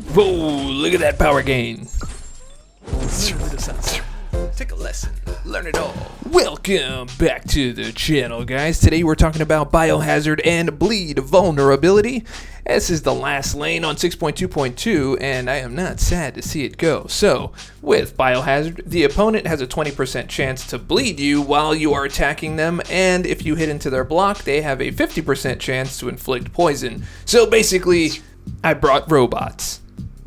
Whoa, look at that power gain. Take a lesson, learn it all. Welcome back to the channel, guys. Today we're talking about Biohazard and Bleed vulnerability. This is the last lane on 6.2.2, and I am not sad to see it go. So, with Biohazard, the opponent has a 20% chance to bleed you while you are attacking them, and if you hit into their block, they have a 50% chance to inflict poison. So basically, I brought robots.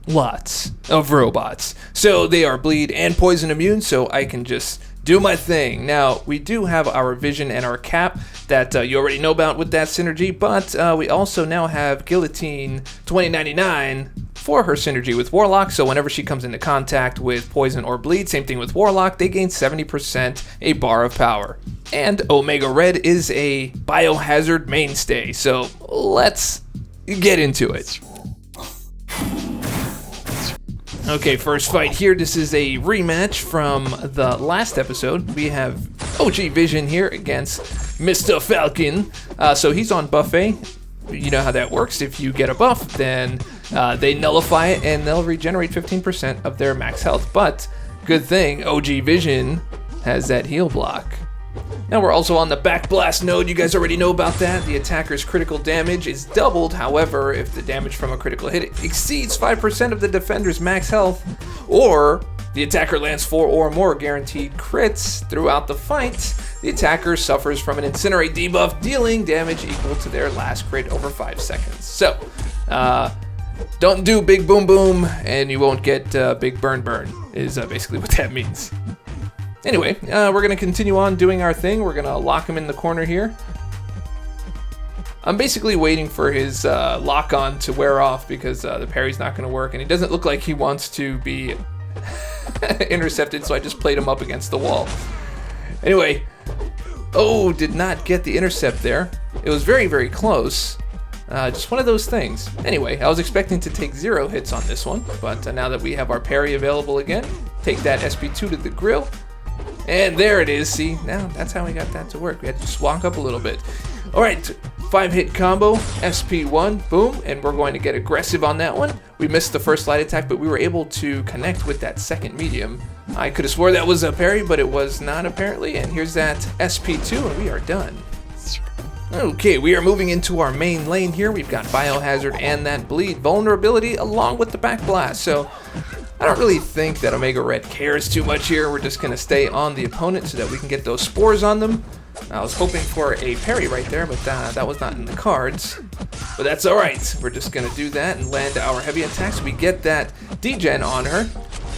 Lots of robots. So they are bleed and poison immune, so I can just do my thing. Now, we do have our vision and our cap that you already know about with that synergy, but we also now have Guillotine 2099 for her synergy with Warlock, so whenever she comes into contact with poison or bleed, same thing with Warlock, they gain 70% a bar of power. And Omega Red is a Biohazard mainstay, so let's get into it. Okay, first fight here. This is a rematch from the last episode. We have OG Vision here against Mr. Falcon. So he's on buffet. You know how that works. If you get a buff, then they nullify it and they'll regenerate 15% of their max health. But good thing OG Vision has that heal block. Now we're also on the back blast node. You guys already know about that. The attacker's critical damage is doubled. However, if the damage from a critical hit exceeds 5% of the defender's max health, or the attacker lands 4 or more guaranteed crits throughout the fight, the attacker suffers from an Incinerate debuff, dealing damage equal to their last crit over 5 seconds. So, don't do big boom boom and you won't get big burn burn, is basically what that means. Anyway, we're going to continue on doing our thing. We're going to lock him in the corner here. I'm basically waiting for his lock-on to wear off because the parry's not going to work, and he doesn't look like he wants to be intercepted, so I just played him up against the wall. Anyway, oh, did not get the intercept there. It was very, very close. Just one of those things. Anyway, I was expecting to take 0 hits on this one, but now that we have our parry available again, take that SP2 to the grill. And there it is. See, now that's how we got that to work. We had to just walk up a little bit. All right, 5-hit combo, SP1, boom, and we're going to get aggressive on that one. We missed the first light attack, but we were able to connect with that second medium. I could have swore that was a parry, but it was not apparently. And here's that SP2, and we are done. Okay, we are moving into our main lane here. We've got Biohazard and that bleed vulnerability along with the back blast. So I don't really think that Omega Red cares too much here. We're just going to stay on the opponent so that we can get those spores on them. I was hoping for a parry right there, but that was not in the cards. But that's alright. We're just going to do that and land our heavy attacks. We get that degen on her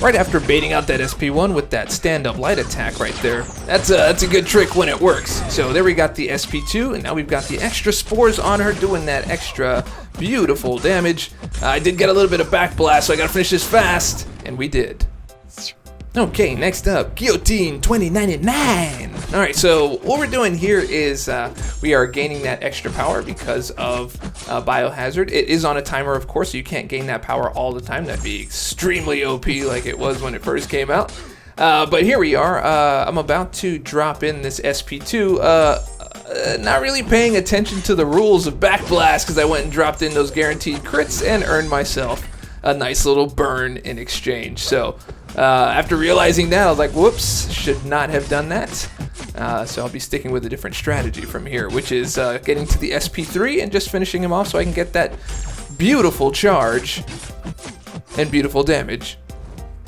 right after baiting out that SP1 with that stand-up light attack right there. That's a good trick when it works. So there we got the SP2, and now we've got the extra spores on her doing that extra beautiful damage. I did get a little bit of back blast, so I gotta finish this fast, and we did. Okay, next up, Guillotine 2099. Alright, so what we're doing here is we are gaining that extra power because of Biohazard. It is on a timer, of course, so you can't gain that power all the time. That'd be extremely OP like it was when it first came out. But here we are. I'm about to drop in this SP2. Not really paying attention to the rules of Backblast because I went and dropped in those guaranteed crits and earned myself a nice little burn in exchange. So after realizing that, I was like, whoops, should not have done that. So I'll be sticking with a different strategy from here, which is getting to the SP3 and just finishing him off so I can get that beautiful charge and beautiful damage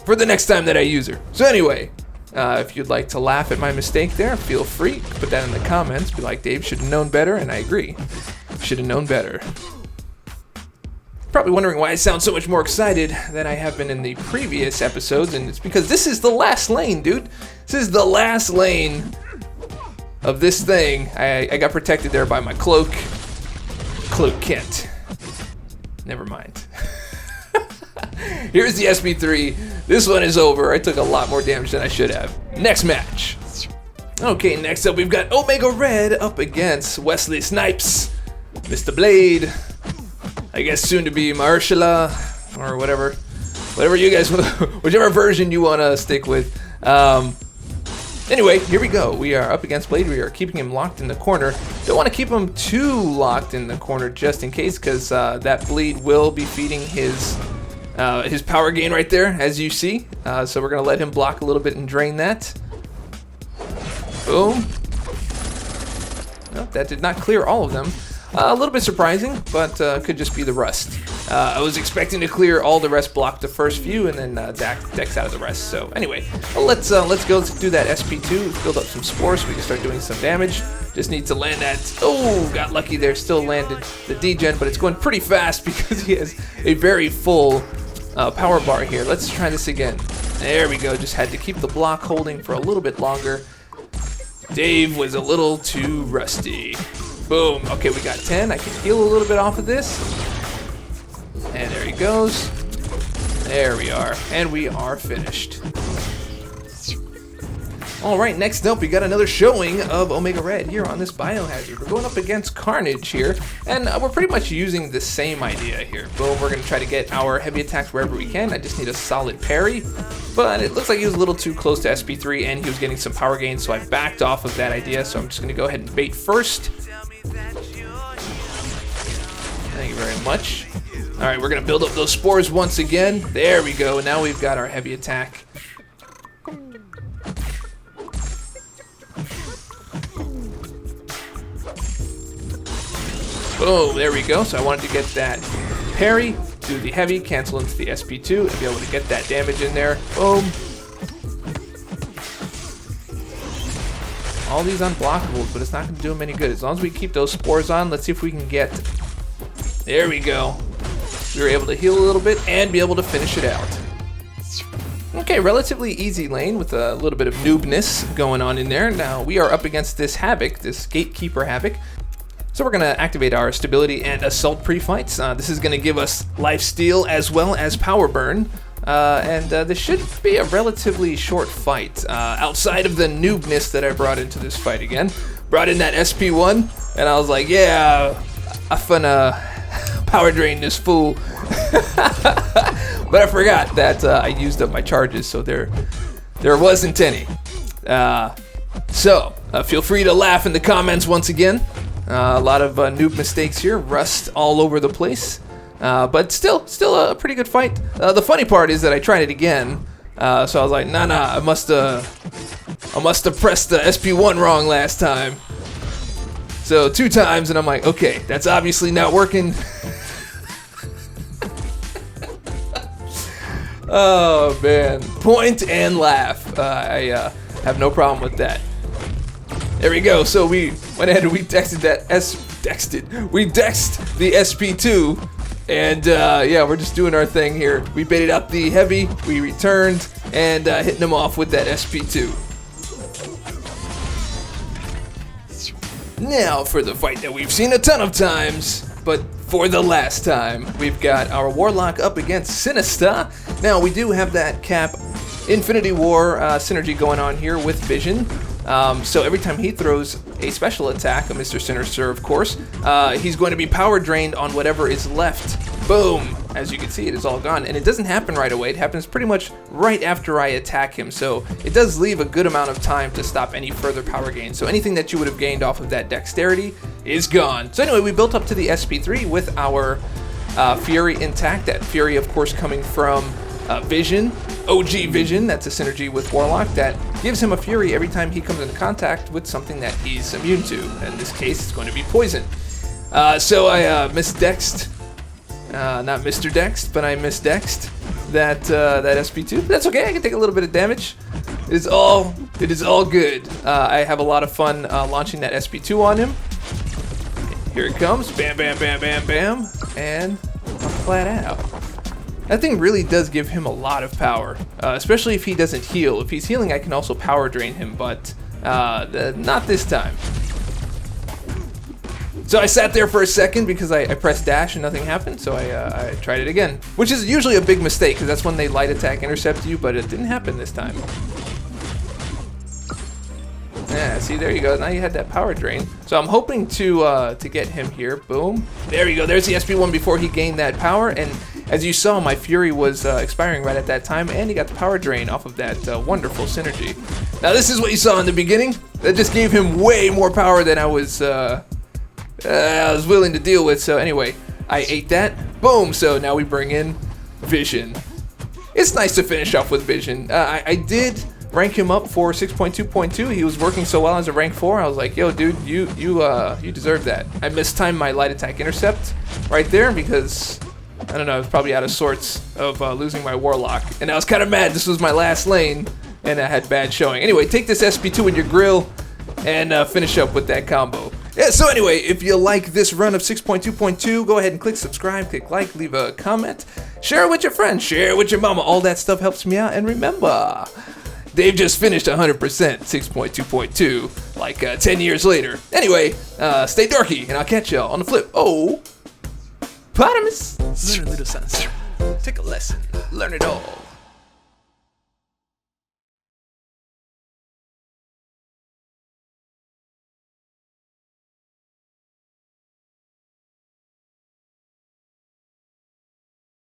for the next time that I use her. So anyway, if you'd like to laugh at my mistake there, feel free. Put that in the comments. Be like, Dave should have known better, and I agree. Should have known better. Probably wondering why I sound so much more excited than I have been in the previous episodes, and it's because this is the last lane, dude. This is the last lane of this thing. I got protected there by my cloak. Cloak Kent. Never mind. Here's the SP3. This one is over. I took a lot more damage than I should have. Next match. Okay, next up we've got Omega Red up against Wesley Snipes. Mr. Blade. I guess soon to be Mahershala or whatever you guys, whichever version you want to stick with. Anyway, here we go. We are up against Blade. We are keeping him locked in the corner. Don't want to keep him too locked in the corner just in case, because that bleed will be feeding his his power gain right there, as you see. So we're going to let him block a little bit and drain that. Boom. Well, that did not clear all of them. A little bit surprising, but could just be the rust. I was expecting to clear all the rest, block the first few, and then dex out of the rest. So anyway, let's go. Let's do that SP2. Let's build up some spores so we can start doing some damage. Just need to land that. Oh, got lucky there. Still landed the degen, but it's going pretty fast because he has a very full power bar here. Let's try this again. There we go. Just had to keep the block holding for a little bit longer. Dave was a little too rusty. Boom. Okay, we got 10. I can heal a little bit off of this. And there he goes. There we are. And we are finished. Alright, next up we got another showing of Omega Red here on this Biohazard. We're going up against Carnage here, and we're pretty much using the same idea here. Boom, we're going to try to get our heavy attacks wherever we can. I just need a solid parry, but it looks like he was a little too close to SP3 and he was getting some power gains, so I backed off of that idea. So I'm just going to go ahead and bait first. Thank you very much. Alright, we're going to build up those spores once again. There we go. Now we've got our heavy attack. Boom, there we go. So I wanted to get that parry, do the heavy, cancel into the SP2, and be able to get that damage in there. Boom. All these unblockables, but it's not going to do them any good. As long as we keep those spores on, let's see if we can get... There we go. We were able to heal a little bit and be able to finish it out. Okay, relatively easy lane with a little bit of noobness going on in there. Now we are up against this Havoc, this Gatekeeper Havoc. So we're going to activate our Stability and Assault pre-fights. This is going to give us Life Steal as well as Power Burn. And this should be a relatively short fight. Outside of the noobness that I brought into this fight again. Brought in that SP1, and I was like, yeah, I'm finna power drain this fool. But I forgot that I used up my charges, so there wasn't any. So feel free to laugh in the comments once again. A lot of noob mistakes here, rust all over the place, but still a pretty good fight. The funny part is that I tried it again, so I was like, nah, I must have pressed the SP1 wrong last time. So 2 times, and I'm like, okay, that's obviously not working. Oh man, point and laugh. I have no problem with that. There we go. So we went ahead and we dexed the SP2, and yeah, we're just doing our thing here. We baited out the heavy, we returned, and hitting him off with that SP2. Now for the fight that we've seen a ton of times, but for the last time, we've got our Warlock up against Sinister. Now we do have that Cap Infinity War synergy going on here with Vision. So every time he throws a special attack, a Mr. Sinister of course, he's going to be power drained on whatever is left. Boom! As you can see, it is all gone. And it doesn't happen right away, it happens pretty much right after I attack him. So it does leave a good amount of time to stop any further power gain. So anything that you would have gained off of that dexterity is gone. So anyway, we built up to the SP3 with our Fury intact. That Fury of course coming from Vision, OG Vision, that's a synergy with Warlock that gives him a Fury every time he comes in contact with something that he's immune to. In this case, it's going to be poison. So I misdexed, not Mr. Dexed, but I misdexed that SP2. That's okay, I can take a little bit of damage. It is all good. I have a lot of fun launching that SP2 on him. Here it comes, bam, bam, bam, bam, bam, and I'm flat out. That thing really does give him a lot of power, especially if he doesn't heal. If he's healing, I can also power drain him, but not this time. So I sat there for a second because I pressed dash and nothing happened, so I tried it again. Which is usually a big mistake, because that's when they light attack intercept you, but it didn't happen this time. Yeah, see, there you go. Now you had that power drain. So I'm hoping to get him here. Boom. There we go. There's the SP1 before he gained that power, and as you saw, my Fury was expiring right at that time, and he got the power drain off of that wonderful synergy. Now this is what you saw in the beginning. That just gave him way more power than I was willing to deal with. So anyway, I ate that. Boom. So now we bring in Vision. It's nice to finish off with Vision. I did rank him up for 6.2.2. He was working so well as a rank 4. I was like, yo, dude, you deserve that. I mistimed my light attack intercept right there because, I don't know, I was probably out of sorts of losing my Warlock. And I was kind of mad. This was my last lane, and I had bad showing. Anyway, take this SP2 in your grill and finish up with that combo. Yeah, so anyway, if you like this run of 6.2.2, go ahead and click subscribe, click like, leave a comment, share it with your friends, share it with your mama. All that stuff helps me out. And remember, they've just finished 100% 6.2.2 like 10 years later. Anyway, stay dorky, and I'll catch y'all on the flip. Oh, Potamus. Learn a little something. Take a lesson. Learn it all.